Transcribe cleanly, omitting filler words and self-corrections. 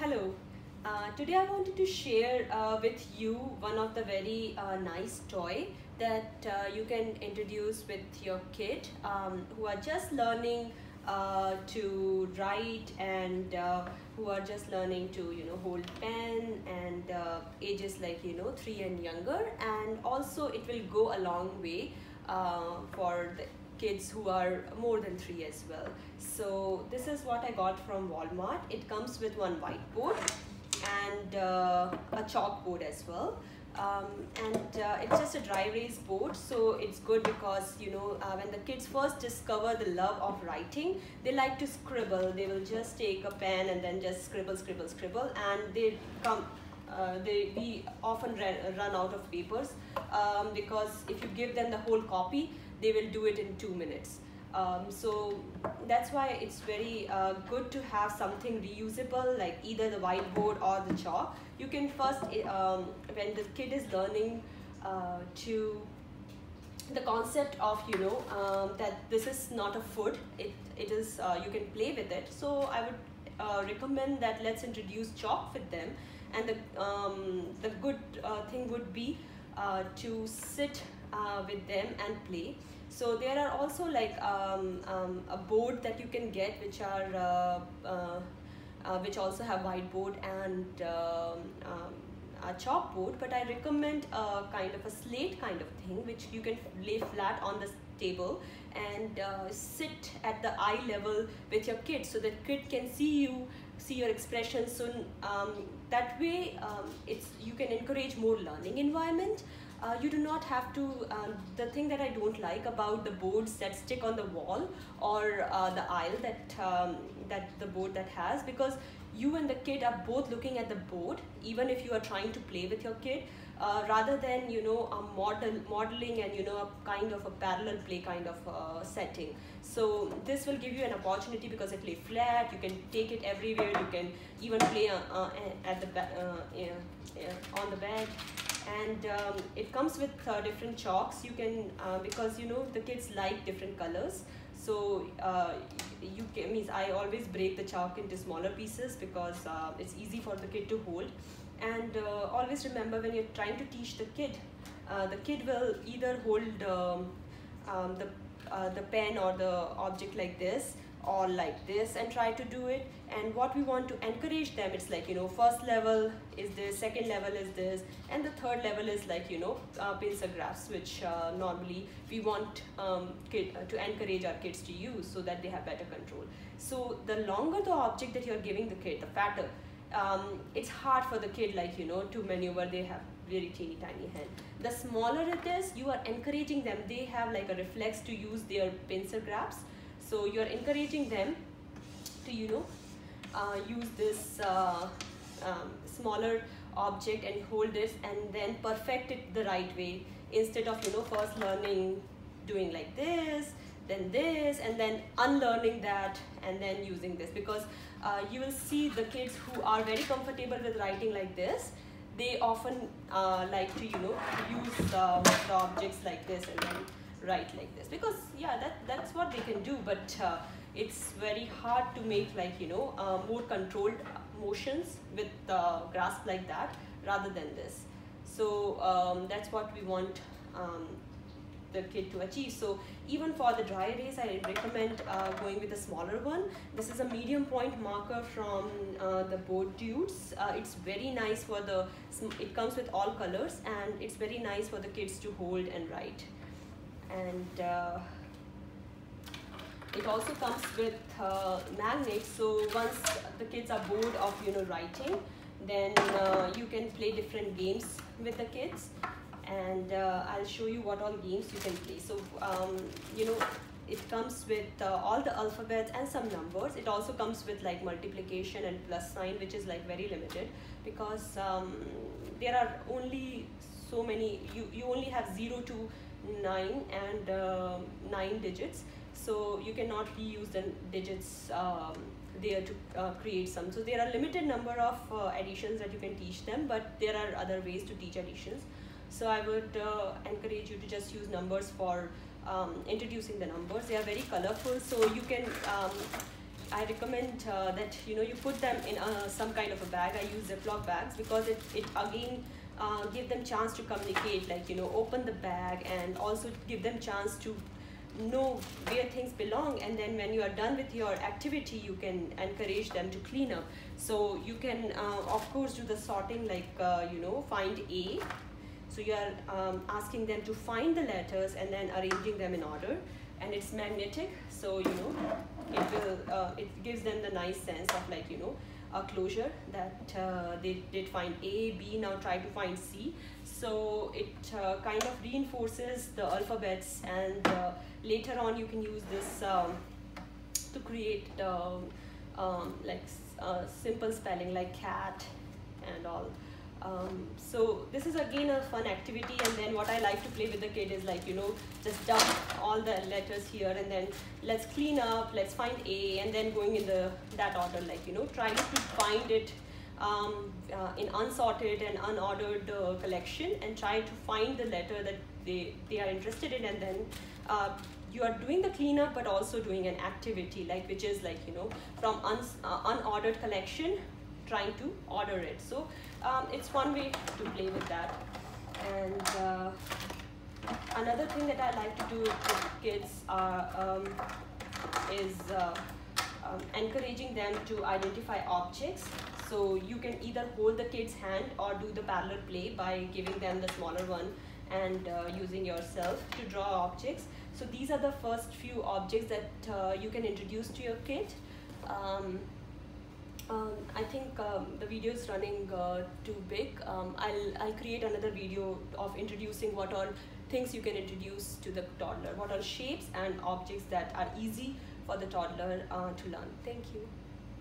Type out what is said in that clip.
Hello. Today I wanted to share with you one of the very nice toy that you can introduce with your kid who are just learning to write and who are just learning to hold pen and ages like 3 and younger, and also it will go a long way for the kids who are more than 3 as well. So this is what I got from Walmart. It comes with one whiteboard and a chalkboard as well, it's just a dry erase board. So it's good because when the kids first discover the love of writing, they like to scribble. They will just take a pen and then just scribble, and we often run out of papers because if you give them the whole copy, they will do it in 2 minutes. So that's why it's very good to have something reusable, like either the whiteboard or the chalk. You can first, when the kid is learning to the concept of that this is not a food, it is you can play with it. So I would recommend that let's introduce chalk with them, and the good thing would be to sit with them and play. So there are also like a board that you can get which also have whiteboard and a chalkboard, but I recommend a kind of a slate kind of thing which you can lay flat on the table and sit at the eye level with your kid, so that kid can see your expressions. So that way you can encourage more learning environment. You do not have to, the thing that I don't like about the boards that stick on the wall or the aisle that the board that has, because you and the kid are both looking at the board, even if you are trying to play with your kid, rather than modeling and a kind of a parallel play kind of setting. So this will give you an opportunity because it lay flat. You can take it everywhere. You can even play at the on the bed. And it comes with different chalks. You can because the kids like different colors, so I always break the chalk into smaller pieces because it's easy for the kid to hold. And always remember, when you're trying to teach the kid will either hold the pen or the object like this or like this and try to do it. And what we want to encourage them, it's like first level is this, second level is this, and the third level is like pencil graphs, which normally we want to encourage our kids to use so that they have better control. So the longer the object that you're giving the kid, the fatter. It's hard for the kid to maneuver. They have very teeny tiny hand. The smaller it is, you are encouraging them. They have like a reflex to use their pencil graphs. So you're encouraging them to use this smaller object and hold this and then perfect it the right way, instead of first learning doing like this, then this, and then unlearning that and then using this. Because you will see the kids who are very comfortable with writing like this, they often like to use the objects like this and then write like this, because that's what they can do, but it's very hard to make more controlled motions with grasp like that rather than this. So that's what we want the kid to achieve. So even for the dry erase, I recommend going with a smaller one. This is a medium point marker from the Board Dudes. It's very nice for it comes with all colors, and it's very nice for the kids to hold and write. And it also comes with magnets. So once the kids are bored of writing, then you can play different games with the kids, and I'll show you what all games you can play. So it comes with all the alphabets and some numbers. It also comes with like multiplication and plus sign, which is like very limited because there are only so many. You only have 0 to 9 and 9 digits, so you cannot reuse the digits there to create some. So there are limited number of additions that you can teach them, but there are other ways to teach additions. So I would encourage you to just use numbers for introducing the numbers. They are very colorful, so you can I recommend that you put them in some kind of a bag. I use Ziploc bags because it again give them chance to communicate, like open the bag, and also give them chance to know where things belong. And then when you are done with your activity, you can encourage them to clean up. So you can of course do the sorting, like find A. So you are asking them to find the letters and then arranging them in order, and it's magnetic, so it will it gives them the nice sense of, like a closure that they did find A, B, now try to find C. So it kind of reinforces the alphabets, and later on you can use this to create simple spelling like cat and all. So this is again a fun activity, and then what I like to play with the kid is, like just dump all the letters here, and then let's clean up, let's find A, and then going in that order, like trying to find it in unsorted and unordered collection, and try to find the letter that they are interested in, and then you are doing the cleanup but also doing an activity, like which is like from unordered collection trying to order it. So it's one way to play with that. And another thing that I like to do with kids is encouraging them to identify objects. So you can either hold the kid's hand or do the parallel play by giving them the smaller one and using yourself to draw objects. So these are the first few objects that you can introduce to your kid. I think the video is running too big. I'll create another video of introducing what all things you can introduce to the toddler, what are shapes and objects that are easy for the toddler to learn. Thank you.